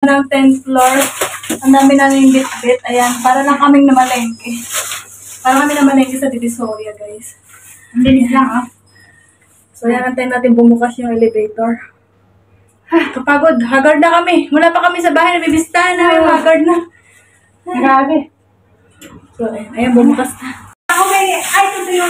Ng 10th floor. Ang dami namin bit-bit. Ayan, para lang kaming namalengke. Para kami namalengke sa Divisoria, guys. Ang bilis lang, ah. So, ayan, antayin natin bumukas yung elevator. Kapagod. Haggard na kami. Mula pa kami sa bahay, nabibista na. Haggard na. Grabe. So, ayan, bumukas na. Ako may, ay, ito yung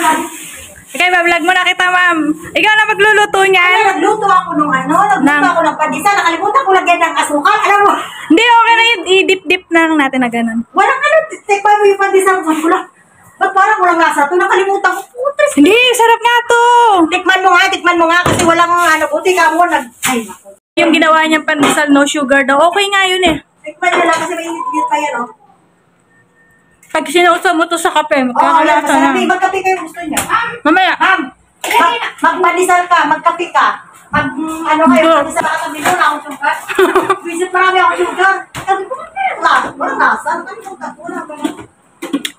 Okay, vlog mo na kita, ma'am. Ikaw na magluluto niyan. Ay, nagluto ako nagluto ako ng pandesal. Nakalimutan ko lagyan ng asukal. Alam mo? Hindi, okay na yun. I-dip-dip na lang natin na ganun. Walang tikman mo yung pandesal. Sabi ko lang, ba't parang walang lasa ito? Nakalimutan ko. Putres. Hindi, sarap nga to. Tikman mo nga. Kasi walang buti ka mo. Ay, naku. Yung ginawa niyang pandesal, no sugar daw. Okay nga yun eh. Tikman nyo lang kasi may init pa yan, oh. Pag sinuusa mo to sa kape, magkakalasa na. Magkape kayo gusto niyo. Mamaya. Ma'am, magpandesal ka, magkape ka. Ano kayo, pandesal ka, sabi ko, na akong sugar. Visit marami akong sugar. Sabi ko, walang lasa.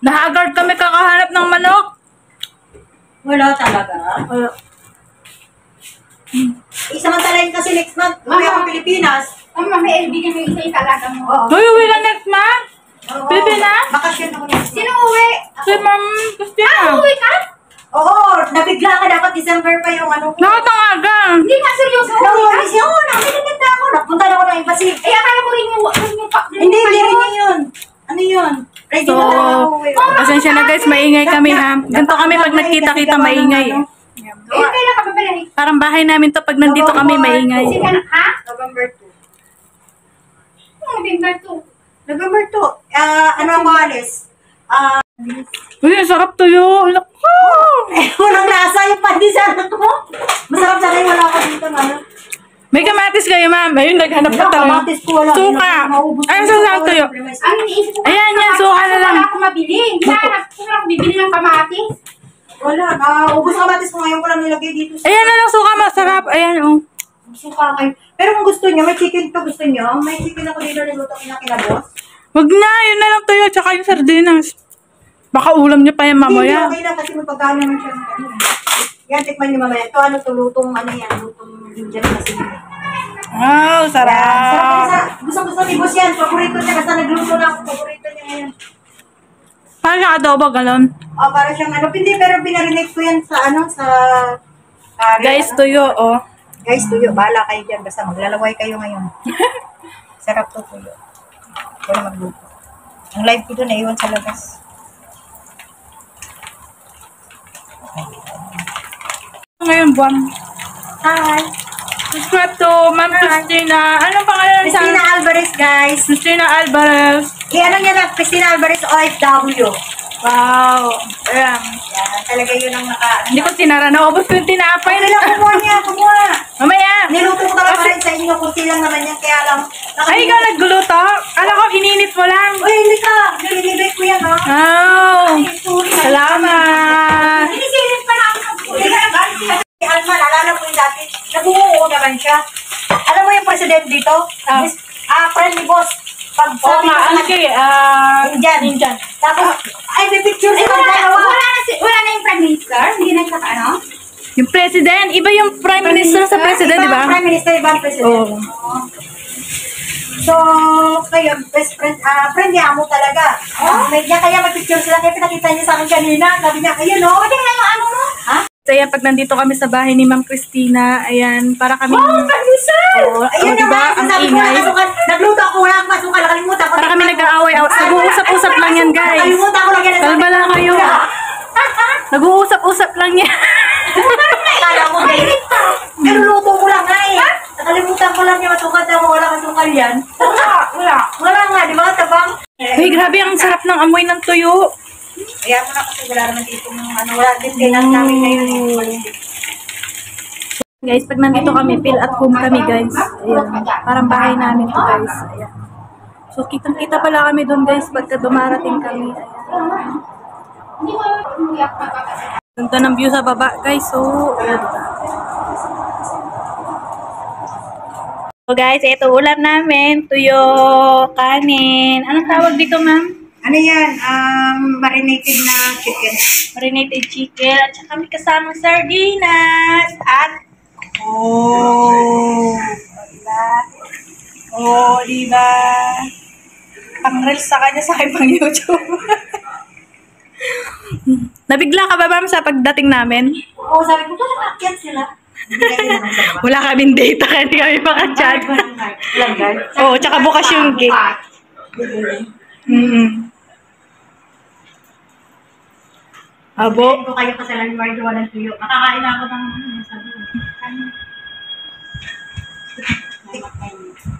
Nahagard kami kakahanap ng manok. Wala talaga. Wala. Isamantalain kasi next month, uwi ako Pilipinas. May LB na yung isa talaga mo. Uy, uwi ka next month? Pilipinas? Bakasyon ako next month. Sino uwi? Si Ma'am Christina. Uwi ka? Oo, nabigla ka dapat December pa yung ano ko. Nakatangaga. Hindi nga seryoso. Nawalis yun, nakikinig na ako. Napunta na ako ng embassy. Eh, akala ko rin yung Hindi rin yun. Ano yun? Ready So, na ako. pasensya na guys, maingay kami ha. Ganito kami pag nagkita-kita maingay eh. Eh, kailan ka babalik? Parang bahay namin to pag nandito kami maingay. Sige na, ha? November 2. November 2. November 2. Ano ang maalis? Uy, sarap to yun. Walang lasa yung pandesal ko. Masarap sana yung wala ko dito na. May kamatis kayo, ma'am. Ayun, naghanap pa tayo. Kamatis ko wala. Suka. Ayun, sasarap to yun. Ang iniisip ko, Ayan, yan, suka na lang. Wala ako mabili. Wala ako bibili ng kamatis. Wala. Ubus kamatis ko ngayon ko lang nilagay dito. Ayan na lang, suka. Masarap. Ayan, oh. Suka kayo. Pero kung gusto niyo, may chicken to gusto niyo. May chicken ako dito niluto kinakilabos. Wag na, yun na lang to yun. Tsaka yung sardinas. Baka ulam niyo pa yan mamaya. Hindi, okay na kasi magpagkano naman siya ng kanina. Yan, tikman niyo mamaya. Ito ano to, lutong ano yan, lutong Indian kasi. Wow, sarap. Gusto ni Boss yan. Paborito niya kasi nagluto na ako. Paborito niya ngayon. Parang sa adobo, galon. Para siyang ano, hindi, pero binarinate ko yan sa ano, sa curry. Guys, tuyo, oh. Guys, tuyo. Bahala kayo dyan. Basta maglalaway kayo ngayon. Sarap to tuyo. Wala magluto. Ang live ko doon, naiwan sa labas. Ngayon, buwan. Hi. Subscribe to Ma'am Christina. Anong pangalan sa... Christina Alvarez, guys. Christina Alvarez. Ano niya na, Christina Alvarez OFW. Wow. Ayan. Yan, talaga yun ang Hindi ko sinara. Naubos ko yung tinapay. Ay, kumuha niya, kumuha. Mamaya. Niluto ko talaga rin sa inyo, kunti lang naman yan, kaya lang. Ay, ikaw nagluluto? Alam ko, ininit mo lang. Uy, hindi ka. Nililibig ko yan, ha? Oh. Salamat. Nilisilip pa na ako. Si Alma, naalala ko yung dati. Nabungo naman siya. Alam mo yung president dito? Friend ni boss. Pag sabi ko sa Indian. Tapos, ay, may picture sila dalawa. Wala na yung prime minister? Hindi na siya ano? Yung president, iba yung prime minister sa president, di ba? Prime minister, iba ang president. Oo. So, kayo, best friend, friend niya mo talaga. Kaya mag-picture sila. Kaya pinakita niya sa akin kanina. Sabi niya, ayun, no? Pwede nga yung ano mo. Ha? So, ayan, pag nandito kami sa bahay ni Ma'am Christina, ayan, para kami... pandesal! Oo, Ayun diba? naman, Ang sabi ko, ingay. nagluto ako, wala akong masukal. Nakalimutan ko. Para kami nag-aaway. Nag-uusap-usap lang yan, guys. Nakalimutan ko lang yan. Kalma lang kayo. Nag-uusap-usap lang yan. Kala ko, David. Pero luto ko lang nga eh. Nakalimutan ko lang yung masukal. Wala masukal yan. Wala nga, di ba? Tabang. Hey, grabe, ang sarap ng amoy ng tuyo. Kaya mo na kasi wala naman dito ng ano, wala din kailan namin ngayon eh. Guys, pag nandito kami, feel at home kami, guys. Ayan. Parang bahay namin to, guys. Ayan. So, kitang-kita pala kami doon, guys, pagka dumarating kami. Ayan. Ganda ng view sa baba, guys. So, ayan. So, guys, ito ulam namin. Tuyo, kanin. Anong tawag dito, ma'am? Ano yan? Marinated na chicken. Marinated chicken. At saka may kasamang sardinas. At, Oh, di ba? Pang reels sa kanya, sa akin pang YouTube. Nabigla ka ba, ma'am, sa pagdating namin? Oo, sabi ko, parang akyat sila. Hindi kayo naman sa baba. Wala kaming data, kaya hindi kami makachat. Walang guard. Oo, tsaka bukas yung gate. Abo. Kung kayo pa sa landmark, walang tuyo. Makakain ako ng sabi mo.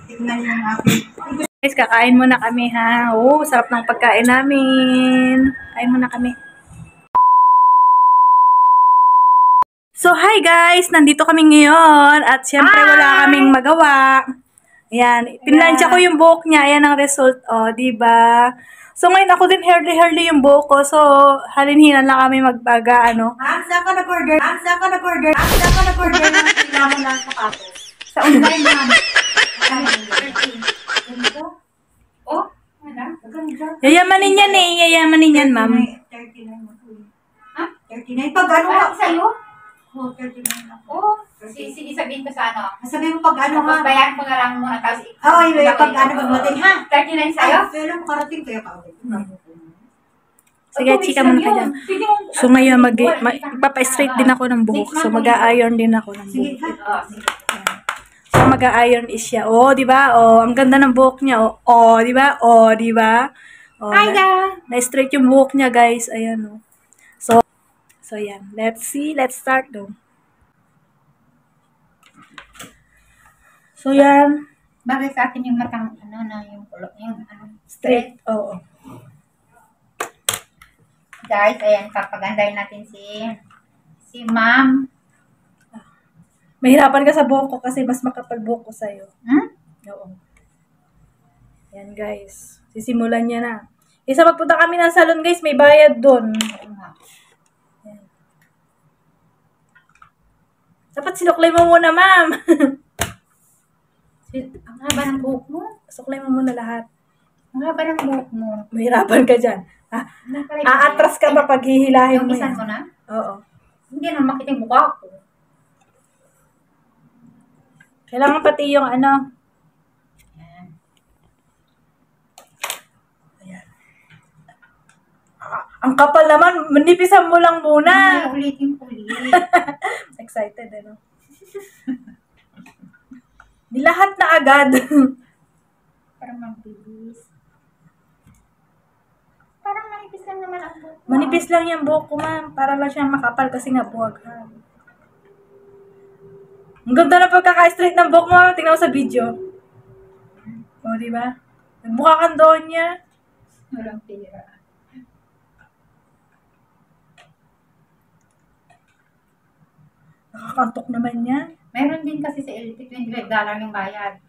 Tignan yung aking. Guys, kakain muna kami, ha? Oh, sarap ng pagkain namin. Kain muna kami. So, hi guys! Nandito kami ngayon at syempre wala kaming magawa. Ayan, pinlansya ko yung buhok niya. Ayan ang result. O, diba? So, ngayon ako din hairly yung buhok ko. So, halin-hinan lang kami magbaga, ano. Saan ka nag-order? Saan ka nag-order? Saan ka nag-order ng kailangan lang sa kapos? Sa online naman. Oh, ano? Yayamanin yan eh. Yayamanin yan, ma'am. 39 mo to. Ha? 39? Pag ano Ano ka? sa'yo? Oh, 39 ako. Oo. Sige, sabihin ko sa ano. Sabi mo pag ano Tapos ka? bayan ko na lang muna. Tapos Oo, pag ano pagdating ha? 39 sa'yo? Ay, pero makarating kaya ka ulit. Sige, chika muna ka dyan. So, ngayon, magpapa-straight din ako ng buhok. So, mag-a-iron din ako ng Sige, buhok. ha? So, mag-a-iron is siya. Oh, di ba? Oh, ang ganda ng buhok niya. Oh, oh di ba? Oh, di ba? Oh, Hi, guys! na-straight yung buhok niya, guys. Ayan, oh. So, yan. Let's see. Let's start, though. So, yan. Bagay sa akin yung matang, ano na, yung Straight. Oo. Guys, ayan, papagandahin natin si ma'am. Mahirapan ka sa buhok ko kasi mas makapal buhok ko sa'yo. Hmm? Oo. Yan, guys. Sisimulan niya na. Isa magpunta kami ng salon, guys. May bayad doon. Yan. Dapat sinuklay mo muna, ma'am. Ang haba ng buhok mo. Suklay mo muna lahat. Ang haba ng buhok mo. Mahirapan ka dyan. Aatras ka pa pag hihilahin mo Yung yan. mo na? Oo. Hindi naman makita yung mukha ko. Kailangan pati yung ano. Ayan. Ang kapal naman. Manipisan mo lang muna. Ulitin ko ulit. Excited, ano? Di lahat na agad. Parang mabilis. Parang manipis lang naman ang buhok mo. Manipis lang yung buhok ko, ma'am. Para lang siyang makapal kasi nga buwaghan. Ang ganda na pagkaka-straight ng buhok mo, ma'am. Tingnan mo sa video. O, di ba? Nagmukha kang doon niya. Walang pira. Nakakantok naman niya. Meron din kasi sa LT, $25 yung bayad.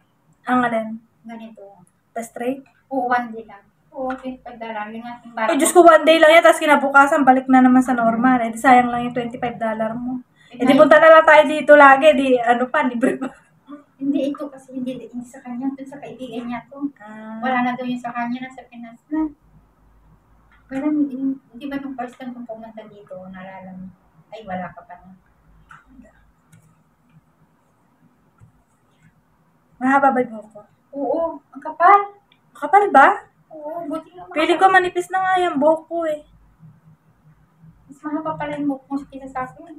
Ang alin? Ganito. Pa-straight? Oo, 1 day lang. Oo, $25 yung ating bayad. Eh, Diyos ko, one day lang yan. Tapos kinabukasan, balik na naman sa normal. Eh, di sayang lang yung $25 mo. Eh, di punta na lang tayo dito lagi. Di, ano pa, libre pa. Hindi ito kasi hindi sa kanya. Ito sa kaibigan niya to. Ah. Wala na daw yung sa kanya, nasa Pinas na. Wala, hindi ba nung first time kung pumunta dito, naalala mo? Ay, wala ka pa na. Mahaba ba yung buhok ko? Oo, ang kapal. Kapal ba? Oo, buti nga Pili ko manipis na nga yung buhok ko eh. Mas mahaba pala yung buhok mo kaysa sa akin.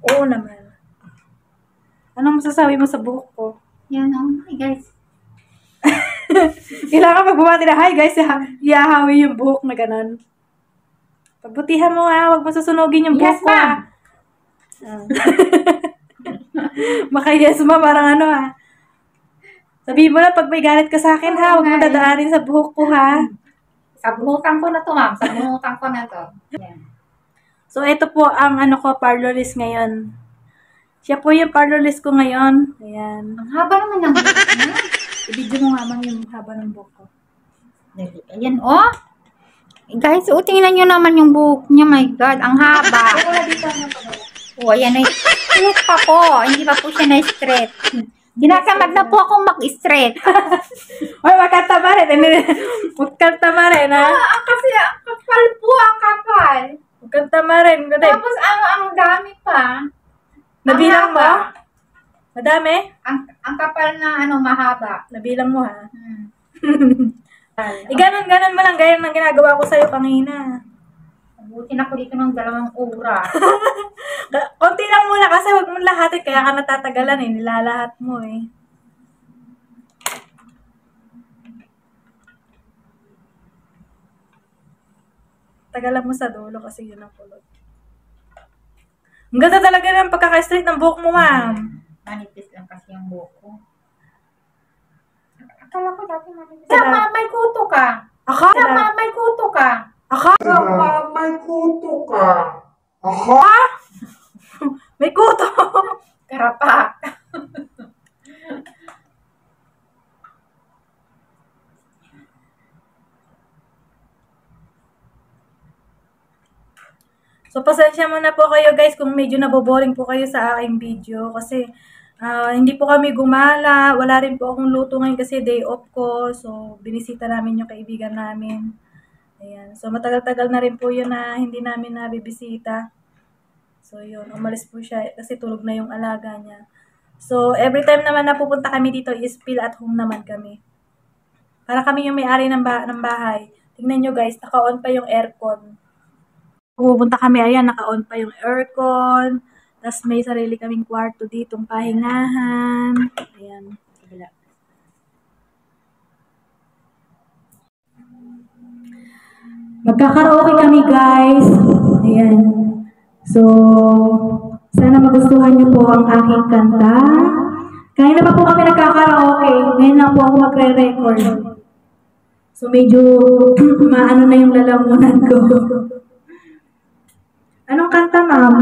Oo naman. Anong masasabi mo sa buhok ko? Yan o. Hi guys. Kailangan pag bumati na, hi guys, ihahawi yung buhok na ganun. Pagbutihan mo ha, huwag mo susunugin yung buhok Yes, ko ma'am. ha. Baka yes ma, parang ano ha. Sabihin mo na pag may galit ka sa akin ha, huwag mo dadaanin sa buhok ko ha. Sabunutan ko na to, ma'am. Sabunutan ko na to. Yan. So, ito po ang ano ko, parlorist ngayon. Siya po yung parlorist ko ngayon. Ayan. Ang haba naman ng buhok niya. I-video mo nga mang yung haba ng buhok ko. Dali. Ayan, oh. Guys, tingnan nyo naman yung buhok niya. My God, ang haba. Oh, ayan ay straight pa po. Hindi pa po siya na-straight. Dinatamad na po akong mag-straight. Ay, wag kang tama rin. Wag kang tama rin, ha? Kasi ang kapal po, ang kapal. Huwag kang tama rin. Tapos ang dami pa. Nabilang mo? Madami? Ang kapal na ano, mahaba. Nabilang mo ha. Ganun. Ganon mo lang. Gaya ng ginagawa ko sa'yo kanina. Abutin ako dito ng 2 oras. Konti lang muna kasi wag mong lahatin. Kaya ka natatagalan eh. Nilalahat mo eh. Tagalan mo sa dulo kasi yun ang kulot. Ang ganda talaga ng pagkaka-straight ng buhok mo, ma'am. Manipis lang kasi yung buhok ko. Akala ko dati manipis. Sama, may kuto ka. Sama, may kuto ka. May kuto ka. May kuto. Karapak. So, pasensya muna po kayo guys kung medyo naboboring po kayo sa aking video kasi hindi po kami gumala. Wala rin po akong luto ngayon kasi day off ko. So, binisita namin yung kaibigan namin. Ayan. So, matagal-tagal na rin po yun na hindi namin nabibisita. So, yun. Umalis po siya kasi tulog na yung alaga niya. So, every time naman na pupunta kami dito is feel at home naman kami. Para kami yung may-ari ng bahay. Tingnan nyo guys, naka-on pa yung aircon. Pupunta kami, ayan, naka-on pa yung aircon. Tapos may sarili kaming kwarto ditong pahingahan. Ayan. Magkakaraoke kami guys. Ayan. So, sana magustuhan niyo po ang aking kanta. Kanina pa po kami nagkakaraoke. Ngayon lang po ako magre-record. So, medyo maano na yung lalamunan ko. Anong kanta, ma'am?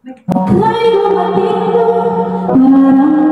May dumating na